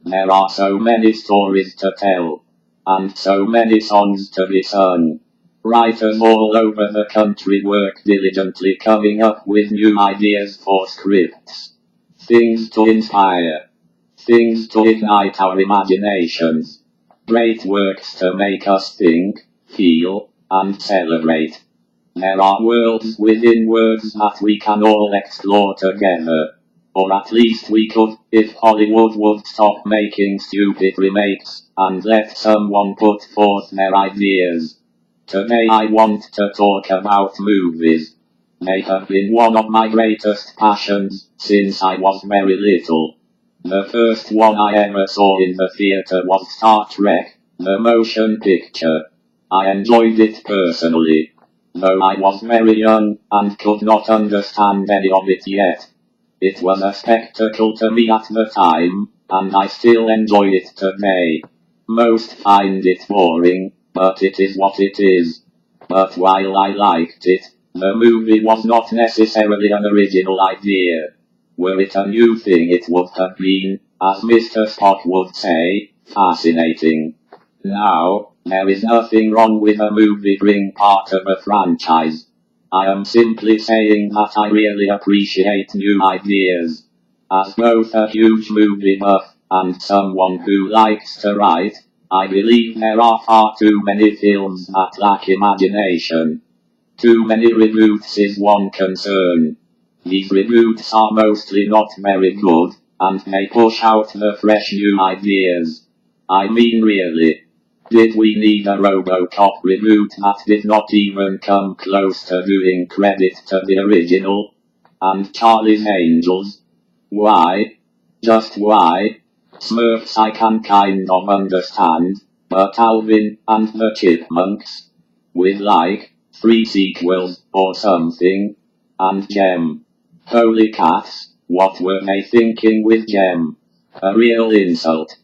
There are so many stories to tell, and so many songs to be sung. Writers all over the country work diligently coming up with new ideas for scripts. Things to inspire. Things to ignite our imaginations. Great works to make us think, feel, and celebrate. There are worlds within words that we can all explore together. Or at least we could, if Hollywood would stop making stupid remakes, and let someone put forth their ideas. Today I want to talk about movies. They have been one of my greatest passions, since I was very little. The first one I ever saw in the theater was Star Trek, the motion picture. I enjoyed it personally, though I was very young, and could not understand any of it yet. It was a spectacle to me at the time, and I still enjoy it today. Most find it boring, but it is what it is. But while I liked it, the movie was not necessarily an original idea. Were it a new thing, it would have been, as Mr. Spock would say, fascinating. Now, there is nothing wrong with a movie being part of a franchise. I am simply saying that I really appreciate new ideas. As both a huge movie buff and someone who likes to write, I believe there are far too many films that lack imagination. Too many reboots is one concern. These reboots are mostly not very good, and they push out the fresh new ideas. I mean really. Did we need a RoboCop reboot that did not even come close to doing credit to the original? And Charlie's Angels? Why? Just why? Smurfs I can kind of understand, but Alvin and the Chipmunks? With like, 3 sequels or something? And Gem? Holy cats, what were they thinking with Gem? A real insult.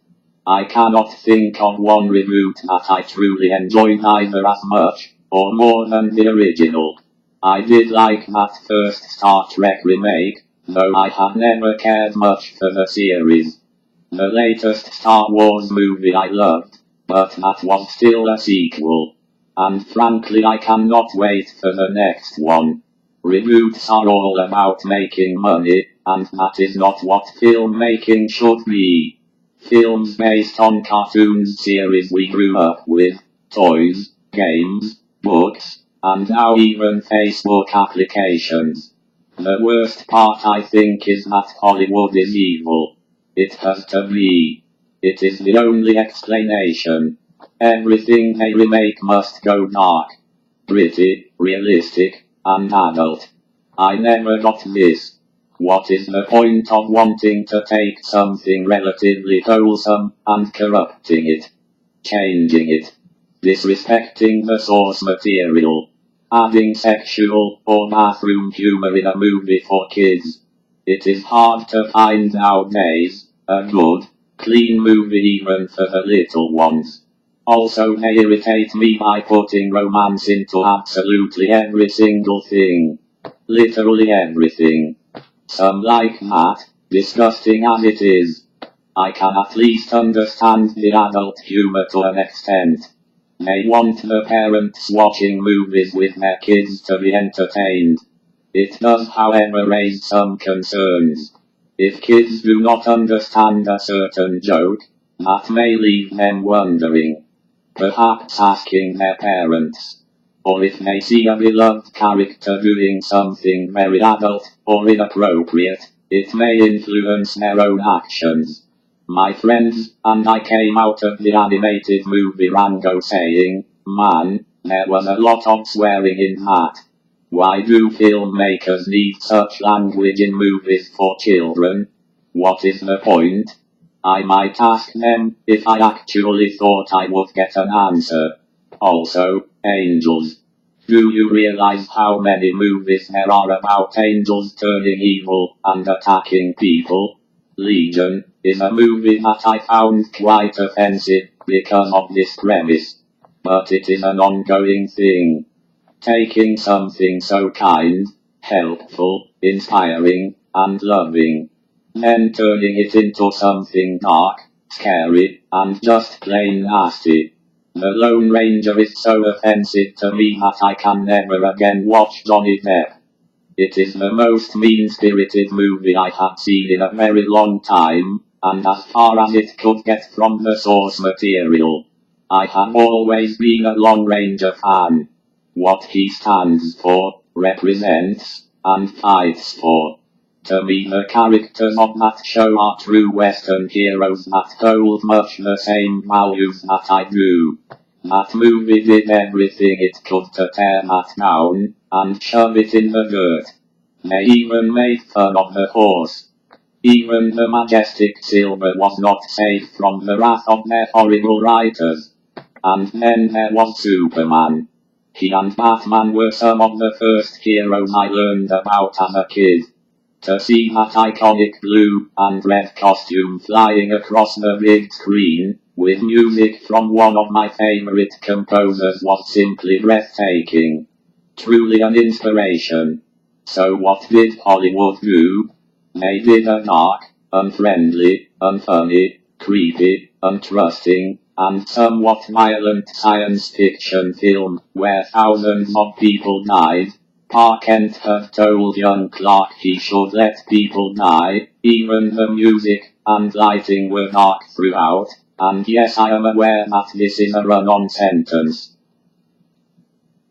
I cannot think of one reboot that I truly enjoyed either as much, or more than the original. I did like that first Star Trek remake, though I have never cared much for the series. The latest Star Wars movie I loved, but that was still a sequel. And frankly I cannot wait for the next one. Reboots are all about making money, and that is not what filmmaking should be. Films based on cartoons series we grew up with, toys, games, books, and now even Facebook applications. The worst part I think is that Hollywood is evil. It has to be. It is the only explanation. Everything they remake must go dark, gritty, realistic, and adult. I never got this. What is the point of wanting to take something relatively wholesome and corrupting it? Changing it? Disrespecting the source material? Adding sexual or bathroom humor in a movie for kids? It is hard to find nowadays a good, clean movie even for the little ones. Also they irritate me by putting romance into absolutely every single thing. Literally everything. Some like that, disgusting as it is. I can at least understand the adult humor to an extent. They want the parents watching movies with their kids to be entertained. It does however raise some concerns. If kids do not understand a certain joke, that may leave them wondering. Perhaps asking their parents. Or if they see a beloved character doing something very adult or inappropriate, it may influence their own actions. My friends and I came out of the animated movie Rango saying, man, there was a lot of swearing in that. Why do filmmakers need such language in movies for children? What is the point? I might ask them if I actually thought I would get an answer. Also, angels. Do you realize how many movies there are about angels turning evil and attacking people? Legion is a movie that I found quite offensive because of this premise. But it is an ongoing thing. Taking something so kind, helpful, inspiring, and loving, then turning it into something dark, scary, and just plain nasty. The Lone Ranger is so offensive to me that I can never again watch Johnny Depp. It is the most mean-spirited movie I have seen in a very long time, and as far as it could get from the source material. I have always been a Lone Ranger fan. What he stands for, represents, and fights for. To me the characters of that show are true Western heroes that hold much the same values that I do. That movie did everything it could to tear that down, and shove it in the dirt. They even made fun of the horse. Even the majestic Silver was not safe from the wrath of their horrible writers. And then there was Superman. He and Batman were some of the first heroes I learned about as a kid. To see that iconic blue and red costume flying across the big screen, with music from one of my favorite composers was simply breathtaking. Truly an inspiration. So what did Hollywood do? They did a dark, unfriendly, unfunny, creepy, untrusting, and somewhat violent science fiction film, where thousands of people died. Pa Kent had told young Clark he should let people die. Even the music and lighting were dark throughout, and yes, I am aware that this is a run-on sentence.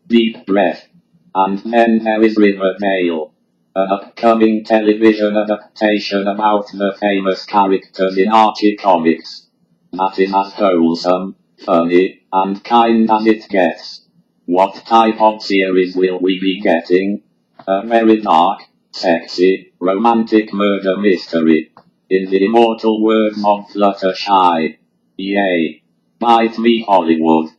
Deep breath. And then there is Riverdale, an upcoming television adaptation about the famous characters in Archie comics. That is as wholesome, funny, and kind as it gets. What type of series will we be getting? A very dark, sexy, romantic murder mystery. In the immortal words of Fluttershy. Yay. Bite me, Hollywood.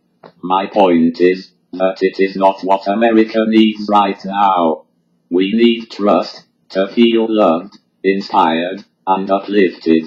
My point is that it is not what America needs right now. We need trust, to feel loved, inspired, and uplifted.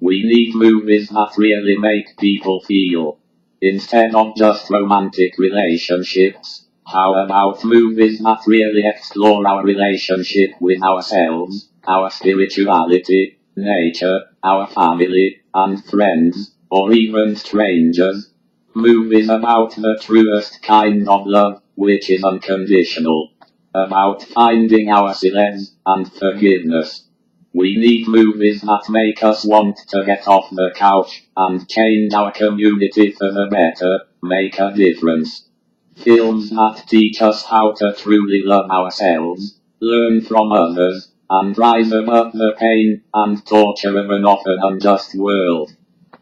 We need movies that really make people feel. Instead of just romantic relationships, how about movies that really explore our relationship with ourselves, our spirituality, nature, our family, and friends, or even strangers? Movies about the truest kind of love, which is unconditional. About finding ourselves, and forgiveness. We need movies that make us want to get off the couch and change our community for the better, make a difference. Films that teach us how to truly love ourselves, learn from others, and rise above the pain and torture of an often unjust world.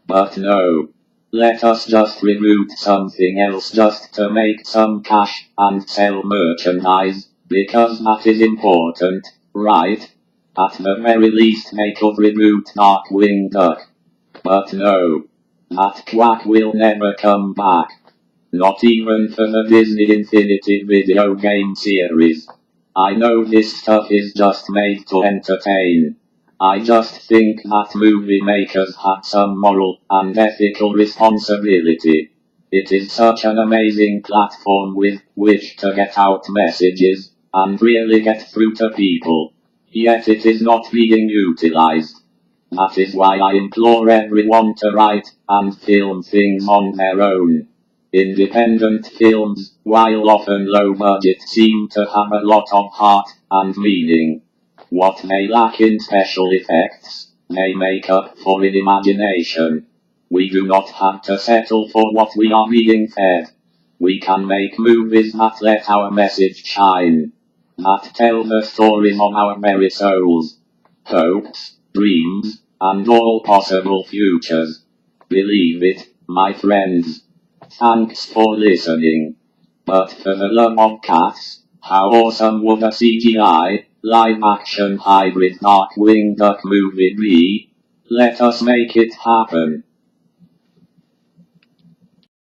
But no. Let us just reboot something else just to make some cash and sell merchandise, because that is important, right? At the very least they could reboot Darkwing Duck. But no. That quack will never come back. Not even for the Disney Infinity video game series. I know this stuff is just made to entertain. I just think that movie makers have some moral and ethical responsibility. It is such an amazing platform with which to get out messages, and really get through to people. Yet it is not being utilized. That is why I implore everyone to write and film things on their own. Independent films, while often low budget, seem to have a lot of heart and meaning. What they lack in special effects, they make up for in imagination. We do not have to settle for what we are being fed. We can make movies that let our message shine. That tell the stories of our very souls. Hopes, dreams, and all possible futures. Believe it, my friends. Thanks for listening. But for the love of cats, how awesome would a CGI, live-action hybrid Darkwing Duck movie be? Let us make it happen.